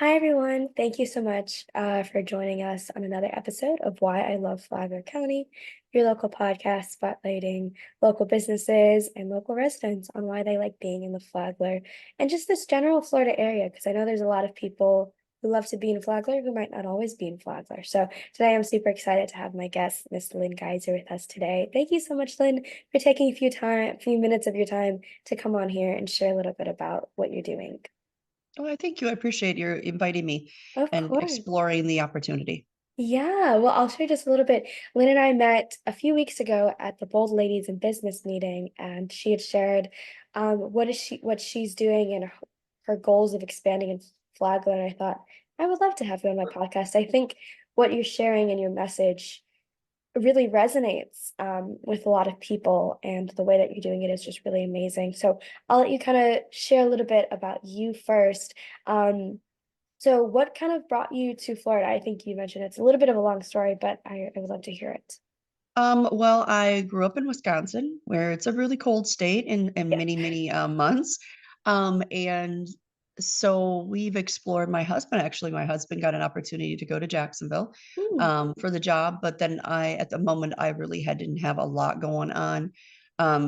Hi, everyone. Thank you so much for joining us on another episode of Why I Love Flagler County, your local podcast spotlighting local businesses and local residents on why they like being in the Flagler and just this general Florida area. Because I know there's a lot of people who love to be in Flagler who might not always be in Flagler. So today I'm super excited to have my guest, Miss Lynn Geiser, with us today. Thank you so much, Lynn, for taking a few minutes of your time to come on here and share a little bit about what you're doing. Oh, I thank you. I appreciate your inviting me Of and course. exploring the opportunity. Yeah, well, I'll share just a little bit. Lynn and I met a few weeks ago at the Bold Ladies in Business meeting, and she had shared what she's doing and her goals of expanding in Flagler. And I thought, I would love to have you on my podcast. I think what you're sharing and your message really resonates with a lot of people, and the way that you're doing it is just really amazing. So I'll let you kind of share a little bit about you first. Um, so what kind of brought you to Florida? I think you mentioned it's a little bit of a long story, but I would love to hear it. Well, I grew up in Wisconsin, where it's a really cold state in Yeah. many months. And so we've explored my husband got an opportunity to go to Jacksonville Hmm. for the job, but then at the moment, I really didn't have a lot going on.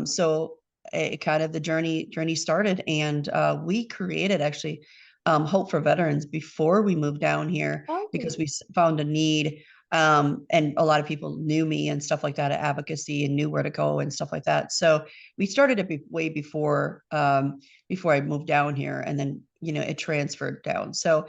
So it kind of the journey started, and we created actually Hope for Veterans before we moved down here because Oh, we found a need, and a lot of people knew me and stuff like that at advocacy and knew where to go and stuff like that. So we started it way before I moved down here, and then it transferred down. So,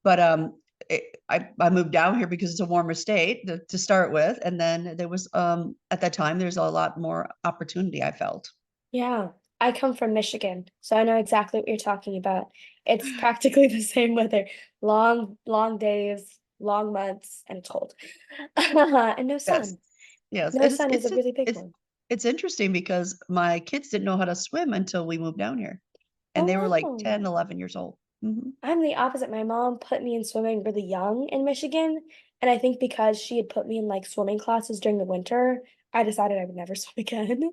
but I moved down here because it's a warmer state to start with, and then there was at that time there's a lot more opportunity I felt. yeah. I come from Michigan, so I know exactly what you're talking about. It's practically the same weather. Long, long days, long months, and it's cold. And no Yes, sun. yes, No sun is a really big one. it's interesting because my kids didn't know how to swim until we moved down here, and they were Oh, like wow. 10, 11 years old. Hmm. I'm the opposite. My mom put me in swimming really young in Michigan, and I think because she had put me in like swimming classes during the winter, I decided I would never swim again.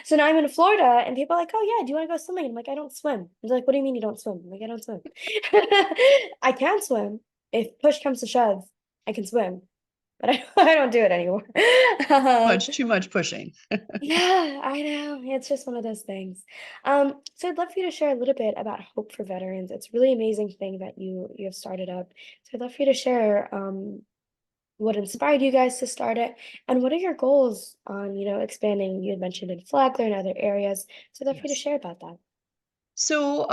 So now I'm in Florida, and people are like, "Oh yeah, do you want to go swimming?" I'm like, "I don't swim." They're like, "What do you mean you don't swim?" I'm like, "I don't swim." I can swim if push comes to shove. I can swim, but I don't do it anymore. Too much pushing. Yeah, I know. It's just one of those things. So I'd love for you to share a little bit about Hope for Veterans. It's a really amazing thing that you have started up. So I'd love for you to share what inspired you guys to start it, and what are your goals on, expanding. You had mentioned in Flagler and other areas. So I'd love for you to Yes. share about that. So,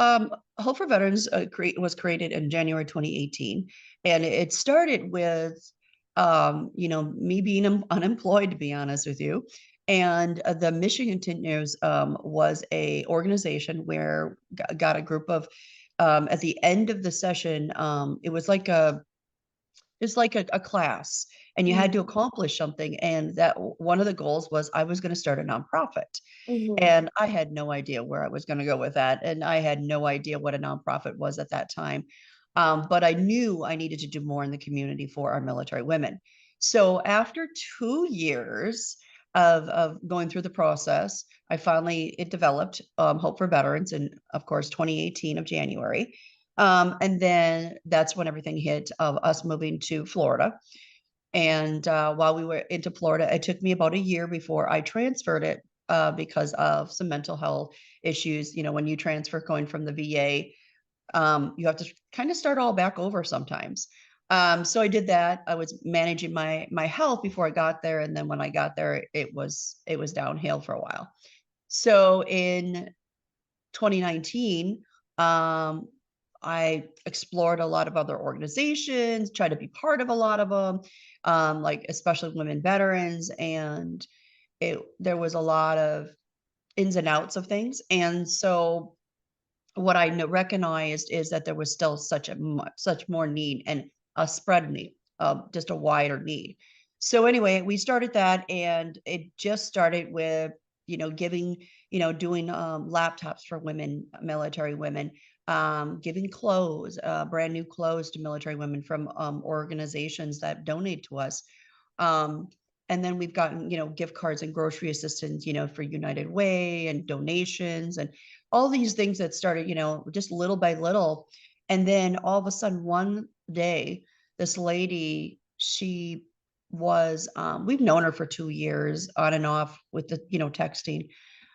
Hope for Veterans was created in January 2018, and it started with, me being unemployed, to be honest with you. And the Mission Continues was a organization where got a group of, at the end of the session, it's like a class, and you had to Mm-hmm. accomplish something. And that one of the goals was I was going to start a nonprofit. Mm-hmm. And I had no idea where I was going to go with that. And I had no idea what a nonprofit was at that time. But I knew I needed to do more in the community for our military women. So after 2 years of going through the process, it developed Hope for Veterans in, of course, 2018 of January. And then that's when everything hit of us moving to Florida. And while we were into Florida, it took me about a year before I transferred it because of some mental health issues. When you transfer going from the VA, you have to kind of start all back over sometimes. So I did that. I was managing my health before I got there, and then when I got there, it was downhill for a while. So in 2019, I explored a lot of other organizations, tried to be part of a lot of them, like especially women veterans, and there was a lot of ins and outs of things. And so what I recognized is that there was still such more need and a spread need, just a wider need. So anyway, we started that, and it just started with giving, doing laptops for women, military women, giving clothes, brand new clothes to military women from organizations that donate to us. Um, and then we've gotten, gift cards and grocery assistance, for United Way and donations and all these things that started, just little by little. And then all of a sudden one day, this lady, she was, we've known her for 2 years on and off with the, texting.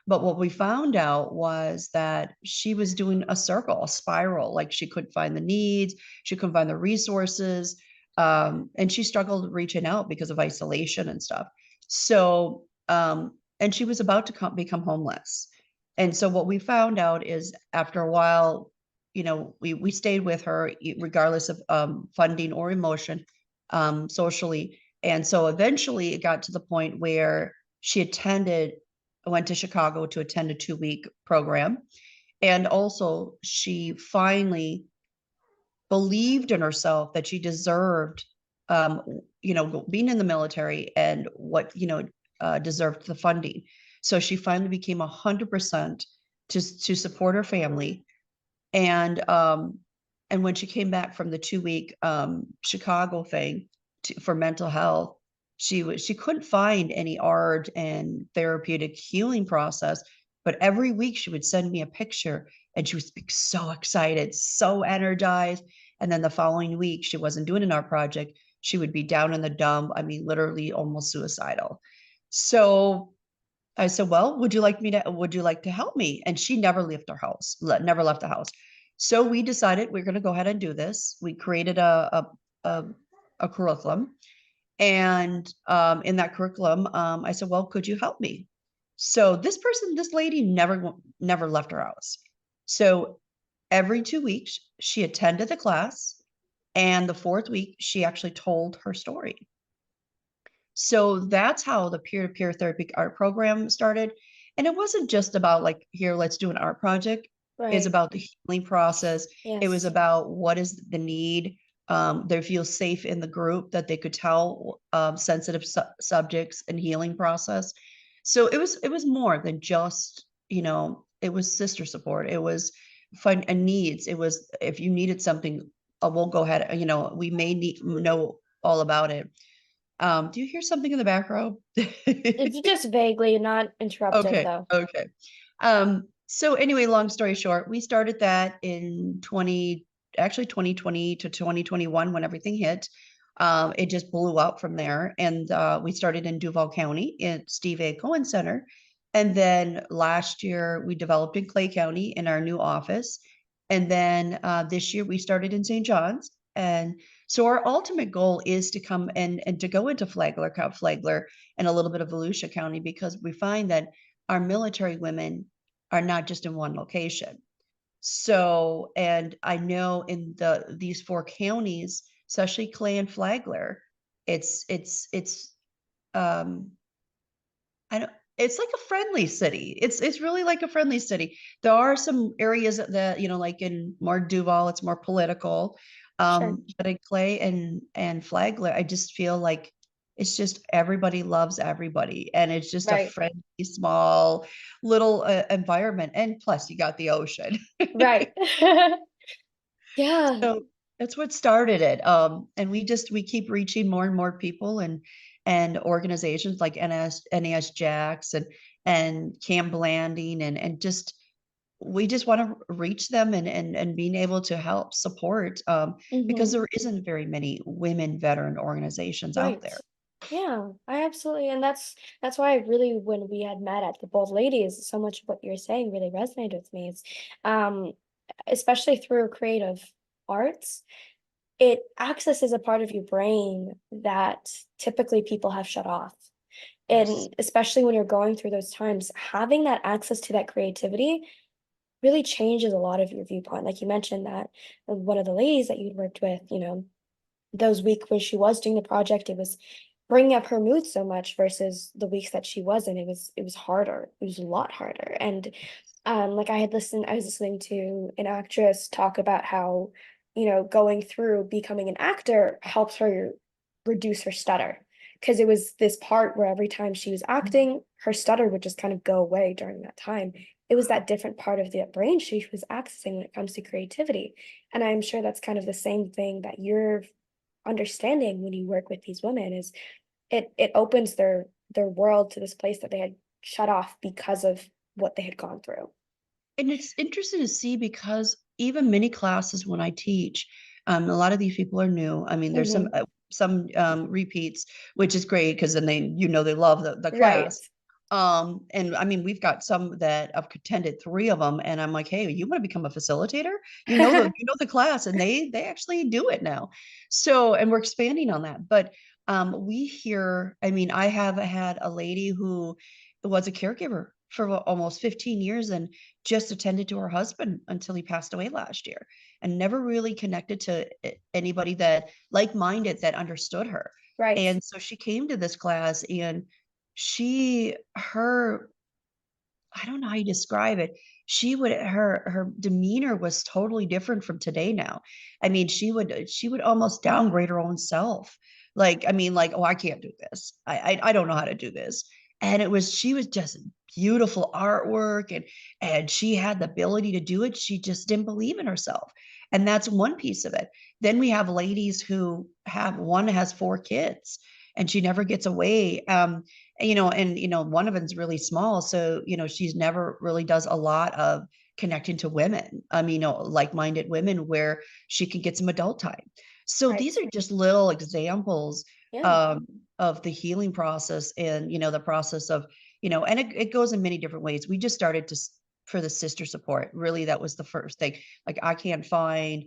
But what we found out was that she was doing a circle, a spiral, like she couldn't find the needs, she couldn't find the resources. And she struggled reaching out because of isolation and stuff. So, and she was about to become homeless. And so what we found out is after a while, we stayed with her regardless of funding or emotion, socially. And so eventually it got to the point where she went to Chicago to attend a 2-week program. And also she finally believed in herself that she deserved, um, being in the military and deserved the funding. So she finally became 100% to support her family. And when she came back from the 2-week Chicago thing for mental health, she couldn't find any art and therapeutic healing process. But every week she would send me a picture, and she was so excited, so energized. And then the following week, she wasn't doing an art project. She would be down in the dump. I mean, literally almost suicidal. So I said, well, would you like to help me? And she never left her house, never left the house. So we decided we're going to go ahead and do this. We created a, a curriculum. And in that curriculum, I said, well, could you help me? So this lady never left her house. So every 2 weeks, she attended the class. And the fourth week, she actually told her story. So that's how the peer-to-peer therapy art program started. And it wasn't just about like, here, let's do an art project. It's Right. about the healing process. It was Yes. about what is the need. They feel safe in the group that they could tell sensitive subjects and healing process. So it was more than just, it was sister support. It was fun and needs. It was if you needed something, we'll go ahead. We may know all about it. Do you hear something in the background? It's just vaguely not interruptive Okay, though. okay. So anyway, long story short, we started that in 2020 to 2021 when everything hit. It just blew up from there. And we started in Duval County at Steve A. Cohen Center. And then last year we developed in Clay County in our new office. And then this year we started in St. John's. And so our ultimate goal is to come and to go into Flagler, and a little bit of Volusia County, because we find that our military women are not just in one location. So, and I know in these 4 counties, especially Clay and Flagler, it's um I don't it's like a friendly city. It's really like a friendly city. There are some areas that, like in more Duval, it's more political. Sure. But in Clay and Flagler, I just feel like it's just everybody loves everybody, and it's just a Right. friendly, small, little environment. And plus, you got the ocean. Right. Yeah. So that's what started it. And we keep reaching more and more people and organizations like NAS Jacks and Camp Blanding and just we just want to reach them and being able to help support because Hmm. there isn't very many women veteran organizations out Right. there. Yeah, I absolutely, and that's why I really, when we had met at the Bold Ladies, so much of what you're saying really resonated with me. It's um especially through creative arts, it accesses a part of your brain that typically people have shut off. Yes. And especially when you're going through those times, having that access to that creativity really changes a lot of your viewpoint. Like you mentioned that one of the ladies that you'd worked with, those weeks when she was doing the project, it was bringing up her mood so much versus the weeks that she wasn't. It was harder. It was a lot harder. And like I was listening to an actress talk about how, going through becoming an actor helps her reduce her stutter. Because it was this part where every time she was acting, her stutter would just kind of go away during that time. It was that different part of the brain she was accessing when it comes to creativity. And I'm sure that's kind of the same thing that you're understanding when you work with these women is it opens their world to this place that they had shut off because of what they had gone through. And it's interesting to see because even mini classes when I teach, a lot of these people are new. I mean, there's Hmm. some repeats, which is great because then they, they love the Right. class. And I mean, we've got some that I've attended three of them, and I'm like, hey, you want to become a facilitator? You know the class, and they actually do it now. So, and we're expanding on that. But we hear, I mean, I have had a lady who was a caregiver for almost 15 years and just attended to her husband until he passed away last year and never really connected to anybody that like-minded that understood her. Right. And so she came to this class and her I don't know how you describe it. Her demeanor was totally different from today now. I mean, she would almost downgrade her own self. Like, I mean, like, oh, I can't do this. I don't know how to do this. And she was just beautiful artwork and she had the ability to do it. She just didn't believe in herself. And that's one piece of it. Then we have ladies who one has four kids and she never gets away. One of them's really small, so she's never really does a lot of connecting to women, like-minded women where she can get some adult time. So Right. these are just little examples Yeah. of the healing process and the process of and it goes in many different ways. We just started for the sister support. Really, that was the first thing. Like, I can't find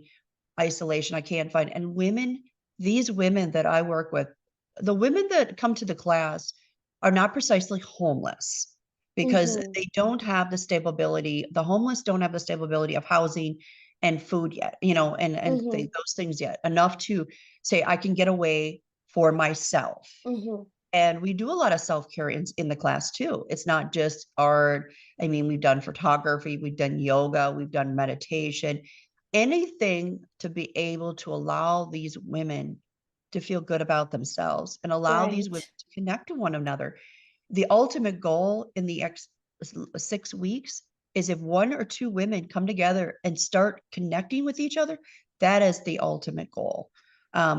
isolation, I can't find. And these women that I work with, the women that come to the class are not precisely homeless because Hmm. they don't have the stability. The homeless don't have the stability of housing and food yet, Hmm. those things yet enough to say, I can get away for myself. Hmm. And we do a lot of self-care in the class too. It's not just art. I mean, we've done photography, we've done yoga, we've done meditation, anything to be able to allow these women to feel good about themselves and allow these women Right. to connect to one another. The ultimate goal in the 6 weeks is if one or two women come together and start connecting with each other, that is the ultimate goal.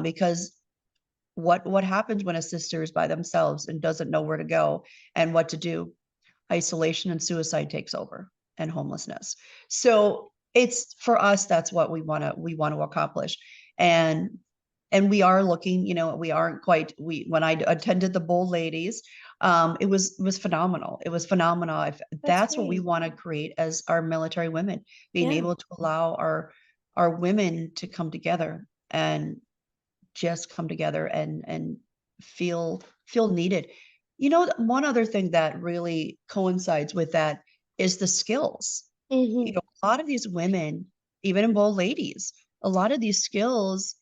Because what happens when a sister is by themselves and doesn't know where to go and what to do? Isolation and suicide takes over, and homelessness. So it's for us, that's what we want to accomplish. And we are looking, we aren't quite, when I attended the Bold Ladies, it was phenomenal. It was phenomenal. If That's that's what we great. want to create as our military women, being Yeah. able to allow our women to come together and just come together and feel needed. One other thing that really coincides with that is the skills. Hmm. A lot of these women, even in Bold Ladies, a lot of these skills,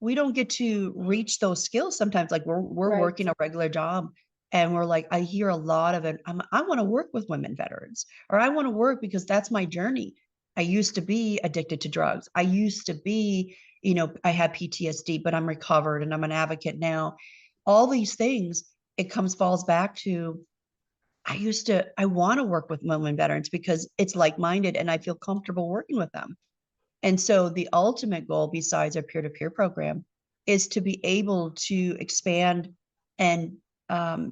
we don't get to reach those skills sometimes. Like, we're Right. working a regular job and we're like, I hear a lot of it. I want to work with women veterans, or I want to work because that's my journey. I used to be addicted to drugs. I used to be, I had PTSD, but I'm recovered and I'm an advocate now. All these things, it falls back to, I want to work with women veterans because it's like-minded and I feel comfortable working with them. And so the ultimate goal, besides our peer-to-peer program, is to be able to expand and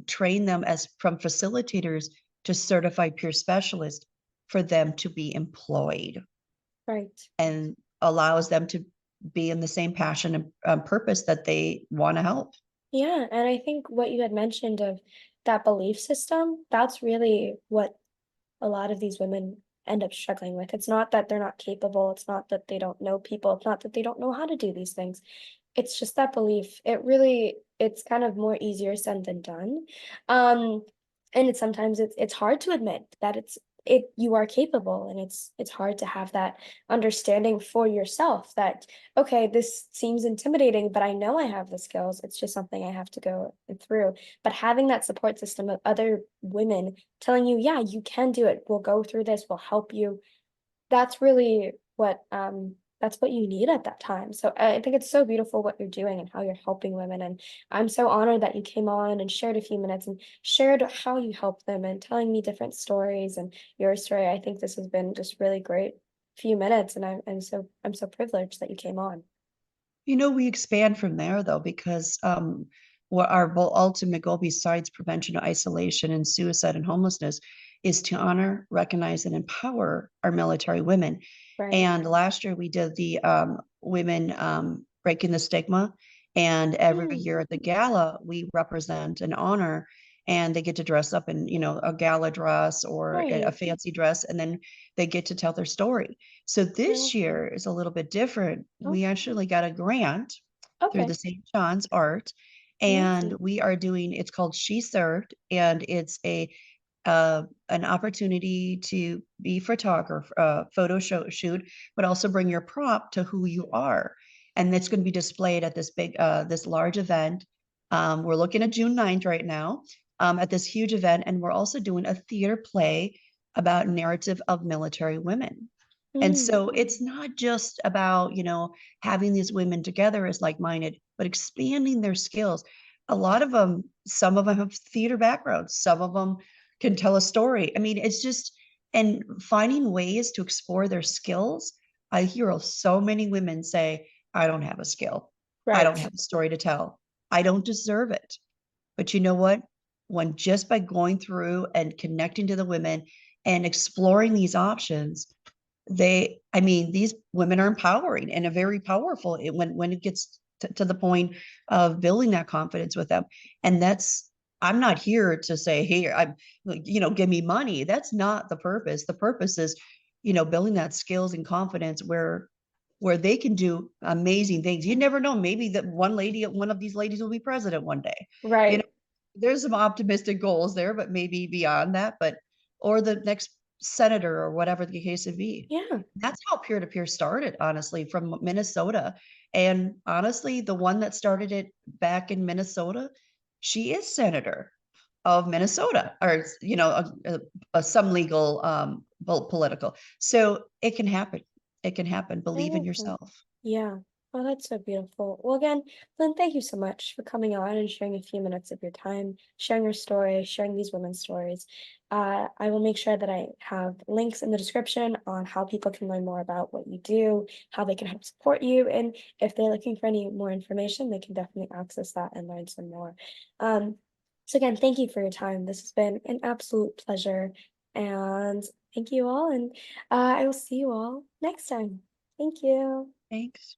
train them as from facilitators to certified peer specialists for them to be employed Right. and allows them to be in the same passion and purpose that they want to help. Yeah, and I think what you had mentioned of that belief system, that's really what a lot of these women end up struggling with. It's not that they're not capable, it's not that they don't know people, it's not that they don't know how to do these things. It's just that belief. It's kind of more easier said than done. Um, and it's hard to admit that you are capable, and it's hard to have that understanding for yourself that, okay, this seems intimidating, but I know I have the skills. It's just something I have to go through. But having that support system of other women telling you, yeah, you can do it. We'll go through this, we'll help you. That's really that's what you need at that time. So I think it's so beautiful what you're doing and how you're helping women. And I'm so honored that you came on and shared a few minutes and shared how you help them and telling me different stories and your story. I think this has been just really great few minutes, and I'm so privileged that you came on. We expand from there though, because what our ultimate goal, besides prevention of isolation and suicide and homelessness, is to honor, recognize, and empower our military women. Right. And last year we did the women breaking the stigma. And every Mm, year at the gala, we represent and honor, and they get to dress up in, a gala dress or a right. fancy dress, and then they get to tell their story. So I this love year is a little bit different. Oh, We actually got a grant through okay. the St. John's Art, and Amazing. we are doing, it's called She Served, and it's an opportunity to be photographer, shoot, but also bring your prop to who you are. And it's going to be displayed at this large event. We're looking at June 9th right now, at this huge event. And we're also doing a theater play about narrative of military women. And Mm, so it's not just about, having these women together as like-minded, but expanding their skills. A lot of them, some of them have theater backgrounds, some of them can tell a story. I mean, it's just, and finding ways to explore their skills. I hear so many women say, I don't have a skill. I don't right. have a story to tell. I don't deserve it. But you know what? When just by going through and connecting to the women and exploring these options, I mean, these women are empowering and are very powerful when it gets to the point of building that confidence with them. And I'm not here to say, hey, give me money. That's not the purpose. The purpose is, building that skills and confidence where they can do amazing things. You never know. Maybe that one of these ladies will be president one day. You know, Right. there's some optimistic goals there, but maybe beyond that, or the next senator or whatever the case would be. Yeah. That's how peer to peer started, honestly, from Minnesota. And honestly, the one that started it back in Minnesota, she is senator of Minnesota, or some legal, political. So it can happen. It can happen. I Believe in love that. yourself. Yeah. Oh, that's so beautiful. Well, again, Lynn, thank you so much for coming on and sharing a few minutes of your time, sharing your story, sharing these women's stories. I will make sure that I have links in the description on how people can learn more about what you do, how they can help support you, and if they're looking for any more information, they can definitely access that and learn some more. Um, so again, thank you for your time. This has been an absolute pleasure, and thank you all, and I will see you all next time. Thank you. Thanks.